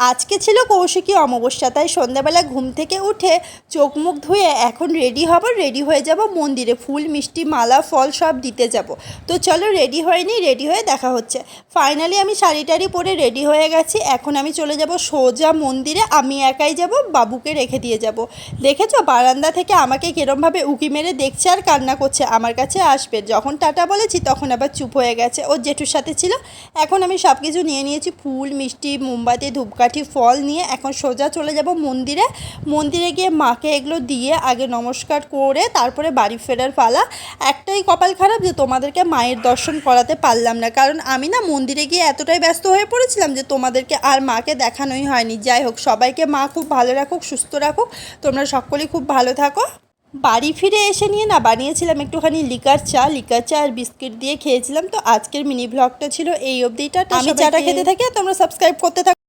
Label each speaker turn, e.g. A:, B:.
A: আজকে ছিল কৌশিকী অমাবস্যা, তাই সন্ধ্যাবেলা ঘুম থেকে উঠে চোখ মুখ ধুয়ে এখন রেডি হব, রেডি হয়ে যাব মন্দিরে, ফুল মিষ্টি মালা ফল সব দিতে যাব। তো চলো রেডি হয়ে নিই, রেডি হয়ে দেখা হচ্ছে। ফাইনালি আমি শাড়ি টাড়ি পরে রেডি হয়ে গেছি। এখন আমি চলে যাব সোজা মন্দিরে, আমি একাই যাব, বাবুকে রেখে দিয়ে যাব। দেখেছো বারান্দা থেকে আমাকে কিরমভাবে উকি মেরে দেখছে আর কান্না করছে, আমার কাছে আসবে। যখন টাটা বলেছি তখন আবার চুপ হয়ে গেছে, ওর জেঠুর সাথে ছিল। এখন আমি সব কিছু নিয়ে নিয়েছি, ফুল মিষ্টি মোমবাতি ধূপকাঠি ফল নিয়ে এখন সোজা চলে যাব মন্দিরে। মন্দিরে গিয়ে মাকে এগুলো দিয়ে আগে নমস্কার করে তারপরে বাড়ি ফেরার পালা। একটাই কপাল খারাপ যে তোমাদেরকে মায়ের দর্শন করাতে পারলাম না, কারণ আমি না মন্দিরে গিয়ে এতটাই ব্যস্ত হয়ে পড়েছিলাম যে তোমাদেরকে আর মাকে দেখানোই হয়নি। যাই হোক, সবাইকে মা খুব ভালো রাখুক, সুস্থ রাখুক, তোমরা সকলেই খুব ভালো থাকো। বাড়ি ফিরে এসে নিয়ে না বানিয়েছিলাম একটুখানি লিকার চা আর বিস্কিট দিয়ে খেয়েছিলাম। তো আজকের মিনি ব্লগটা ছিল এই অবধিটা। আমি চাটা খেতে থাকি, তোমরা সাবস্ক্রাইব করতে থাকো।